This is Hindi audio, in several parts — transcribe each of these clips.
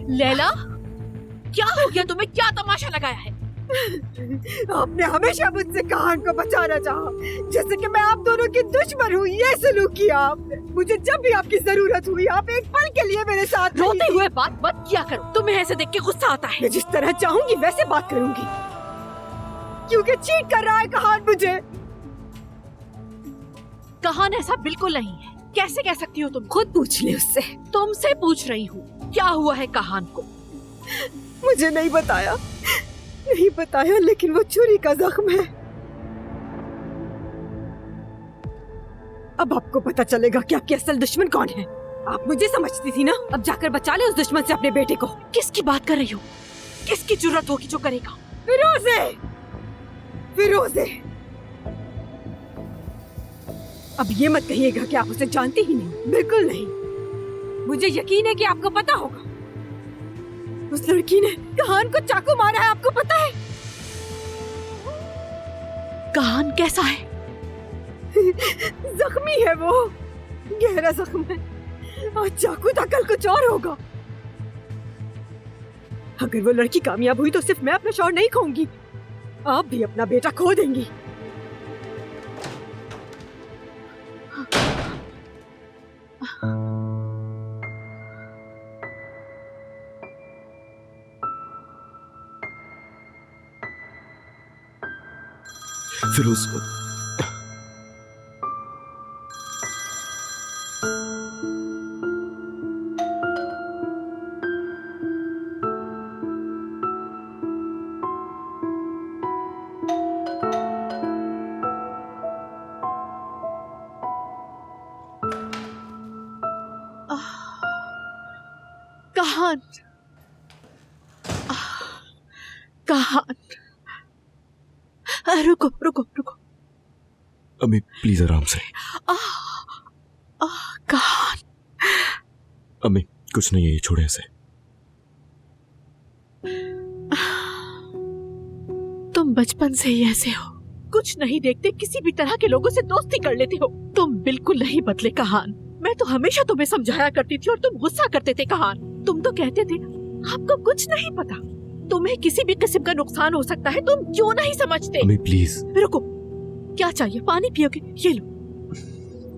लैला, क्या हो गया तुम्हें? क्या तमाशा लगाया है? आपने हमेशा मुझसे कहान को बचाना चाहा, जैसे कि मैं आप दोनों की दुश्मन हूँ। ये सलूक किया आपने। मुझे जब भी आपकी जरूरत हुई आप एक पल के लिए मेरे साथ रोते हुए बात मत किया करो। तुम्हें ऐसे देख के गुस्सा आता है। मैं जिस तरह चाहूंगी वैसे बात करूंगी, क्योंकि चीट कर रहा है कहान मुझे। कहान ऐसा बिल्कुल नहीं है। कैसे कह सकती हो तुम? खुद पूछ ले उससे। तुमसे पूछ रही हूँ, क्या हुआ है कहान को? मुझे नहीं बताया, लेकिन वो छुरी का जख्म है। अब आपको पता चलेगा कि आपकी असल दुश्मन कौन है। आप मुझे समझती थी ना, अब जाकर बचा ले उस दुश्मन से अपने बेटे को। किसकी बात कर रही हो? किसकी जुर्रत होगी जो करेगा? फिरोजे, फिरोजे। अब ये मत कहिएगा कि आप उसे जानती ही नहीं। बिल्कुल नहीं। मुझे यकीन है कि आपको पता होगा। उस लड़की ने कहान को चाकू मारा है, आपको पता है? कहान कैसा है? जख्मी है वो, गहरा जख्म है। आज चाकू था, कल कुछ और होगा। अगर वो लड़की कामयाब हुई तो सिर्फ मैं अपना शौहर नहीं खोऊंगी, आप भी अपना बेटा खो देंगी। फिरोज, कहान, कहान, रुको रुको रुको। अम्मी प्लीज आराम से। कहान, अम्मी कुछ नहीं है, ये छोड़े ऐसे। तुम बचपन से ही ऐसे हो, कुछ नहीं देखते, किसी भी तरह के लोगों से दोस्ती कर लेते हो। तुम बिल्कुल नहीं बदले कहान। मैं तो हमेशा तुम्हें समझाया करती थी और तुम गुस्सा करते थे कहान। तुम तो कहते थे आपको कुछ नहीं पता, तुम्हें किसी भी किस्म का नुकसान हो सकता है, तुम क्यों नहीं समझते? अम्मी प्लीज। रुको, क्या चाहिए? पानी पियोगे? ये लो।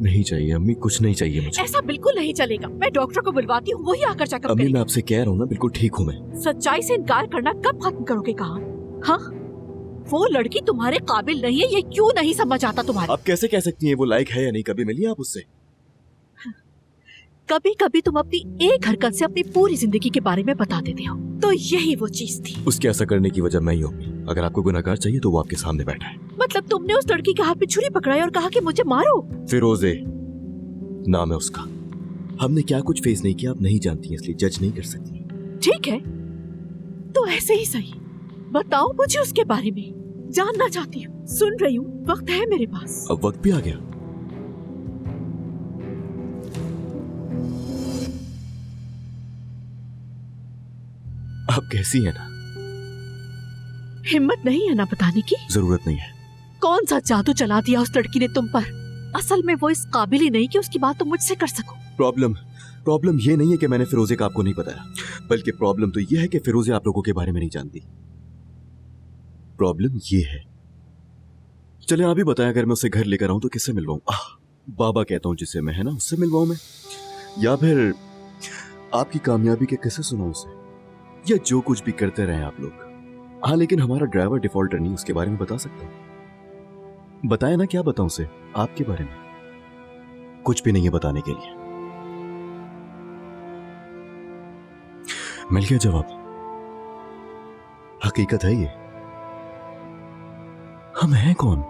नहीं चाहिए अम्मी, कुछ नहीं चाहिए मुझे। ऐसा बिल्कुल नहीं चलेगा। मैं डॉक्टर को बुलवाती हूँ, वही आकर चेकअप अम्मी करेगा। मैं आपसे कह रहा हूँ ना, बिल्कुल ठीक हूँ मैं। सच्चाई से इनकार करना कब खत्म करोगे कहान? हाँ, वो लड़की तुम्हारे काबिल नहीं है, ये क्यों नहीं समझ आता तुम्हारे? आप कैसे कह सकती हैं वो लायक है या नहीं? कभी मिली आप उससे? कभी कभी तुम अपनी एक हरकत से अपनी पूरी जिंदगी के बारे में बता देते हो, तो यही वो चीज थी। उसके ऐसा करने की वजह मैं ही हूँ। अगर आपको गुनहगार चाहिए तो वो आपके सामने बैठा है। मतलब तुमने उस लड़की के हाथ पे छुरी पकड़ाई और कहा कि मुझे मारो? फिरोजे नाम है उसका। हमने क्या कुछ फेस नहीं किया आप नहीं जानती, इसलिए जज नहीं कर सकती। ठीक है, तो ऐसे ही सही, बताओ मुझे उसके बारे में, जानना चाहती हूँ। सुन रही हूँ, वक्त है मेरे पास। अब वक्त भी आ गया। आप कैसी है ना? हिम्मत नहीं है ना बताने की? जरूरत नहीं है। कौन सा जादू चला दिया उस लड़की ने तुम पर? असल में वो इस काबिल ही नहीं कि उसकी बात तुम मुझसे कर सको। प्रॉब्लम ये नहीं है कि मैंने फिरोजे का आपको नहीं बताया, बल्कि प्रॉब्लम तो ये है कि फिरोजे आप लोगों के बारे में नहीं जानती। प्रॉब्लम ये है, चले आप ही बताएं, अगर मैं उसे घर लेकर आऊं तो किससे मिलवाऊं? बाबा कहता हूं जिससे मैं, है ना, उससे मिलवाऊं मैं, या फिर आपकी कामयाबी के किस्से सुनाऊं उसे, या जो कुछ भी करते रहे आप लोग। हाँ, लेकिन हमारा ड्राइवर डिफॉल्टर नहीं, उसके बारे में बता सकता हूं। बताए ना, क्या बताऊं उसे आपके बारे में? कुछ भी नहीं है बताने के लिए। मिल गया जवाब। हकीकत है ये। हम हैं कौन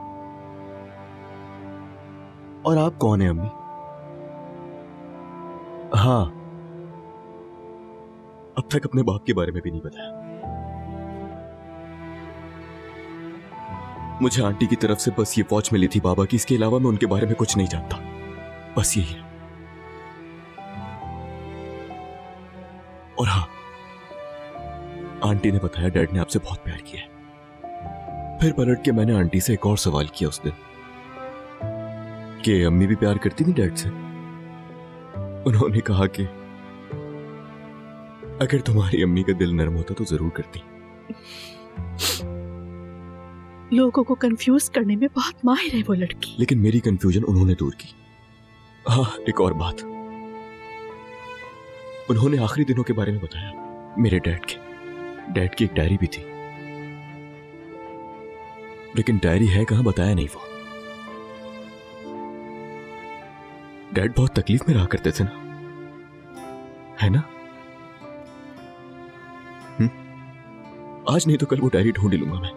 और आप कौन हैं अम्मी? हाँ, अब तक अपने बाप के बारे में भी नहीं बताया। मुझे आंटी की तरफ से बस ये वॉच मिली थी बाबा की, इसके अलावा मैं उनके बारे में कुछ नहीं जानता। बस यही है। और हाँ, आंटी ने बताया डैड ने आपसे बहुत प्यार किया है। फिर पलट के मैंने आंटी से एक और सवाल किया उस दिन कि अम्मी भी प्यार करती थी डैड से। उन्होंने कहा कि अगर तुम्हारी अम्मी का दिल नरम होता तो जरूर करती। लोगों को कंफ्यूज करने में बहुत माहिर है वो लड़की। लेकिन मेरी कंफ्यूजन उन्होंने दूर की। हाँ, एक और बात, उन्होंने आखिरी दिनों के बारे में बताया मेरे डैड की एक डायरी भी थी, लेकिन डायरी है कहां बताया नहीं वो। डैड बहुत तकलीफ में रहा करते थे ना, है ना? आज नहीं तो कल वो डायरी ढूंढ लूंगा मैं।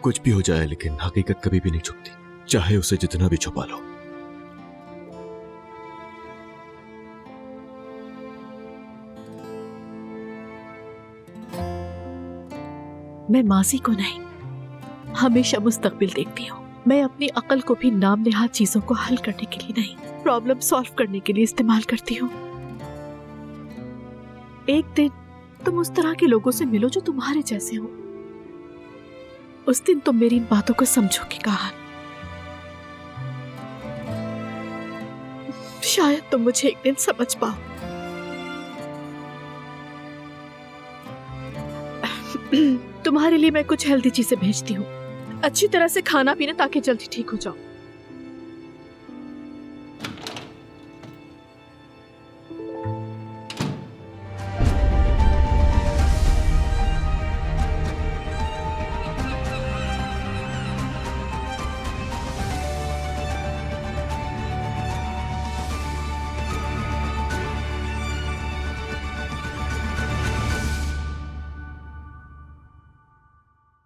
कुछ भी हो जाए लेकिन हकीकत कभी भी नहीं छुपती, चाहे उसे जितना भी छुपा लो। मैं माजी को नहीं, हमेशा मुस्तकबिल देखती हूँ। मैं अपनी अकल को भी नाम नेहाद चीजों को हल करने के लिए नहीं, प्रॉब्लम सॉल्व करने के लिए इस्तेमाल करती हूँ। एक दिन तुम उस तरह के लोगों से मिलो जो तुम्हारे जैसे हो। उस दिन तुम मेरी इन बातों को समझोगे कहान। शायद तुम मुझे एक दिन समझ पाओ। तुम्हारे लिए मैं कुछ हेल्दी चीजें भेजती हूँ। अच्छी तरह से खाना पीना ताकि जल्दी ठीक हो जाओ।